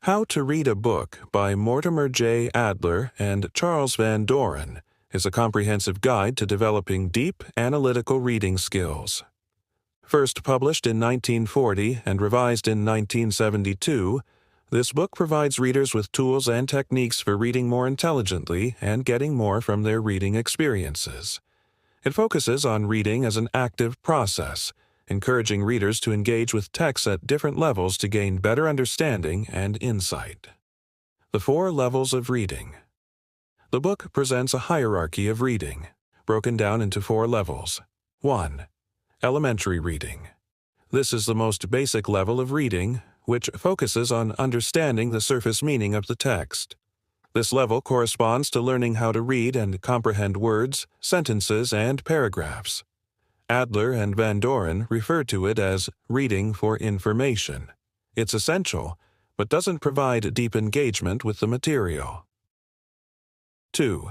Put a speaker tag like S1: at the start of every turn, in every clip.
S1: How to Read a Book by Mortimer J. Adler and Charles Van Doren is a comprehensive guide to developing deep, analytical reading skills. First published in 1940 and revised in 1972, this book provides readers with tools and techniques for reading more intelligently and getting more from their reading experiences. It focuses on reading as an active process, encouraging readers to engage with texts at different levels to gain better understanding and insight. The 4 levels of reading. The book presents a hierarchy of reading, broken down into 4 levels. 1. Elementary reading. This is the most basic level of reading, which focuses on understanding the surface meaning of the text. This level corresponds to learning how to read and comprehend words, sentences, and paragraphs. Adler and Van Doren refer to it as reading for information. It's essential, but doesn't provide deep engagement with the material. 2.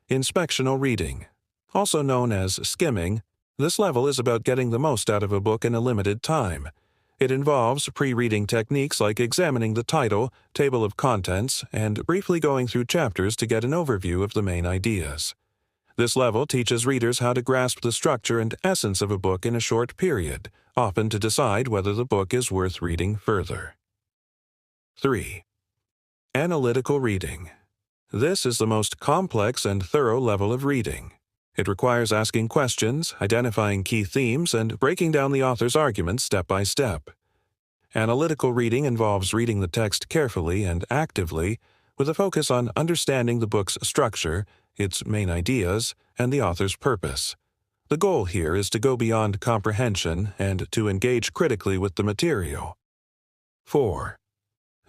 S1: Inspectional reading. Also known as skimming, this level is about getting the most out of a book in a limited time. It involves pre-reading techniques like examining the title, table of contents, and briefly going through chapters to get an overview of the main ideas. This level teaches readers how to grasp the structure and essence of a book in a short period, often to decide whether the book is worth reading further. 3. Analytical reading. This is the most complex and thorough level of reading. It requires asking questions, identifying key themes, and breaking down the author's arguments step by step. Analytical reading involves reading the text carefully and actively, with a focus on understanding the book's structure, its main ideas, and the author's purpose. The goal here is to go beyond comprehension and to engage critically with the material. 4.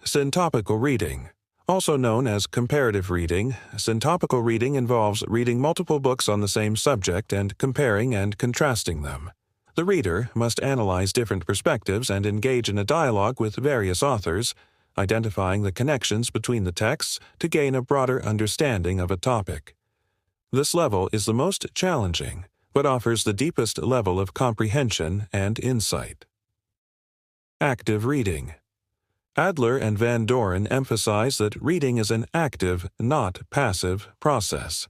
S1: Syntopical reading. Also known as comparative reading, syntopical reading involves reading multiple books on the same subject and comparing and contrasting them. The reader must analyze different perspectives and engage in a dialogue with various authors, identifying the connections between the texts to gain a broader understanding of a topic. This level is the most challenging, but offers the deepest level of comprehension and insight. Active reading. Adler and Van Doren emphasize that reading is an active, not passive, process.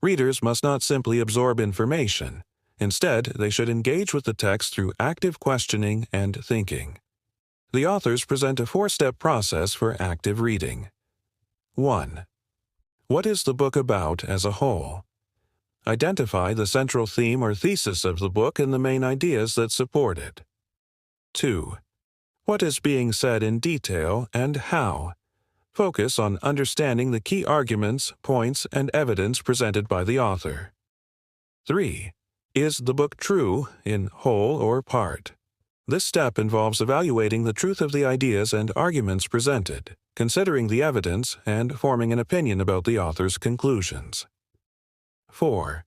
S1: Readers must not simply absorb information. Instead, they should engage with the text through active questioning and thinking. The authors present a 4-step process for active reading. 1. What is the book about as a whole? Identify the central theme or thesis of the book and the main ideas that support it. 2. What is being said in detail and how? Focus on understanding the key arguments, points, and evidence presented by the author. 3. Is the book true in whole or part? This step involves evaluating the truth of the ideas and arguments presented, considering the evidence, and forming an opinion about the author's conclusions. 4.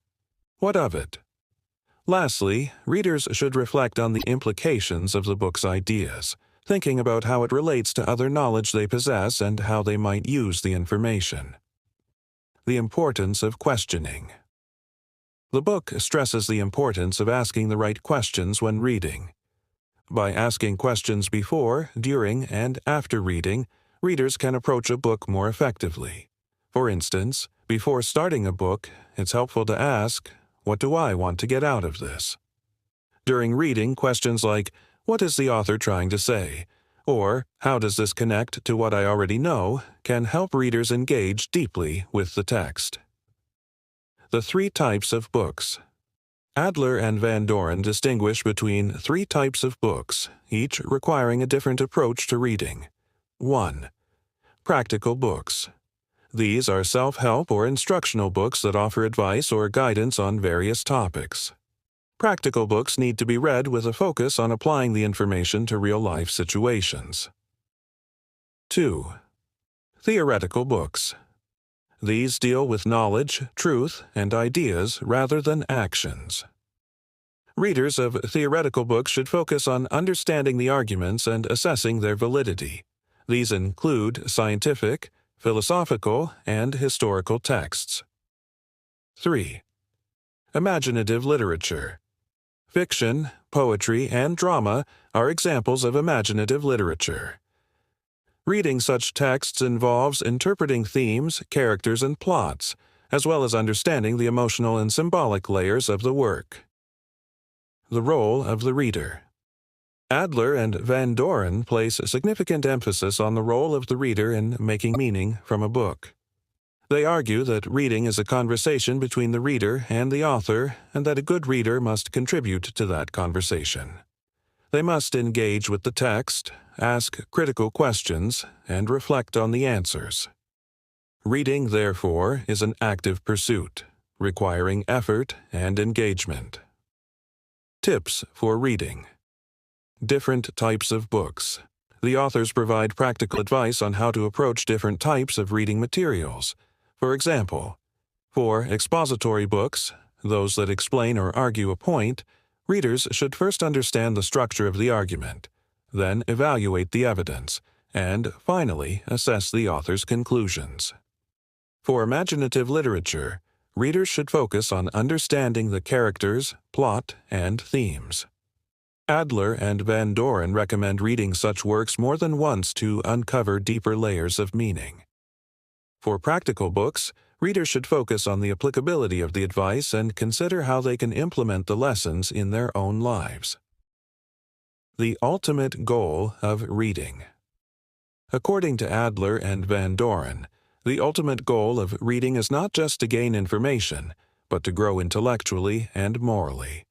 S1: What of it? Lastly, readers should reflect on the implications of the book's ideas, thinking about how it relates to other knowledge they possess and how they might use the information. The importance of questioning. The book stresses the importance of asking the right questions when reading. By asking questions before, during, and after reading, readers can approach a book more effectively. For instance, before starting a book, it's helpful to ask, "What do I want to get out of this?" During reading, questions like, "What is the author trying to say?" or "How does this connect to what I already know?" can help readers engage deeply with the text. The 3 types of books. Adler and Van Doren distinguish between 3 types of books, each requiring a different approach to reading. 1. Practical books. These are self-help or instructional books that offer advice or guidance on various topics. Practical books need to be read with a focus on applying the information to real-life situations. 2. Theoretical books. These deal with knowledge, truth, and ideas rather than actions. Readers of theoretical books should focus on understanding the arguments and assessing their validity. These include scientific, philosophical, and historical texts. 3. Imaginative literature. Fiction, poetry, and drama are examples of imaginative literature. Reading such texts involves interpreting themes, characters, and plots, as well as understanding the emotional and symbolic layers of the work. The role of the reader. Adler and Van Doren place a significant emphasis on the role of the reader in making meaning from a book. They argue that reading is a conversation between the reader and the author, and that a good reader must contribute to that conversation. They must engage with the text, ask critical questions, and reflect on the answers. Reading, therefore, is an active pursuit, requiring effort and engagement. Tips for reading. Different types of books. The authors provide practical advice on how to approach different types of reading materials. For example, for expository books, those that explain or argue a point, readers should first understand the structure of the argument, then evaluate the evidence, and finally assess the author's conclusions. For imaginative literature, readers should focus on understanding the characters, plot, and themes. Adler and Van Doren recommend reading such works more than once to uncover deeper layers of meaning. For practical books, readers should focus on the applicability of the advice and consider how they can implement the lessons in their own lives. The ultimate goal of reading. According to Adler and Van Doren, the ultimate goal of reading is not just to gain information, but to grow intellectually and morally.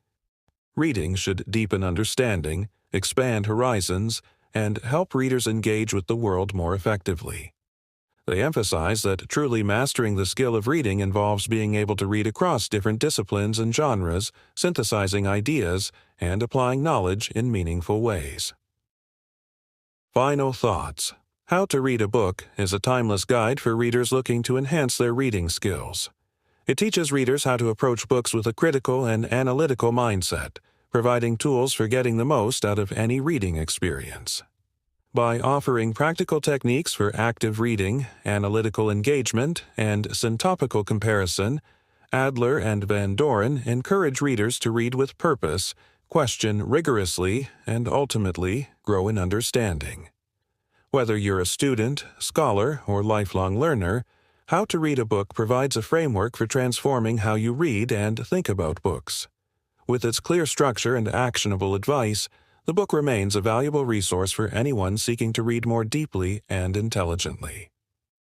S1: Reading should deepen understanding, expand horizons, and help readers engage with the world more effectively. They emphasize that truly mastering the skill of reading involves being able to read across different disciplines and genres, synthesizing ideas, and applying knowledge in meaningful ways. Final thoughts. How to Read a Book is a timeless guide for readers looking to enhance their reading skills. It teaches readers how to approach books with a critical and analytical mindset, providing tools for getting the most out of any reading experience. By offering practical techniques for active reading, analytical engagement, and syntopical comparison, Adler and Van Doren encourage readers to read with purpose, question rigorously, and ultimately grow in understanding. Whether you're a student, scholar, or lifelong learner, How to Read a Book provides a framework for transforming how you read and think about books. With its clear structure and actionable advice, the book remains a valuable resource for anyone seeking to read more deeply and intelligently.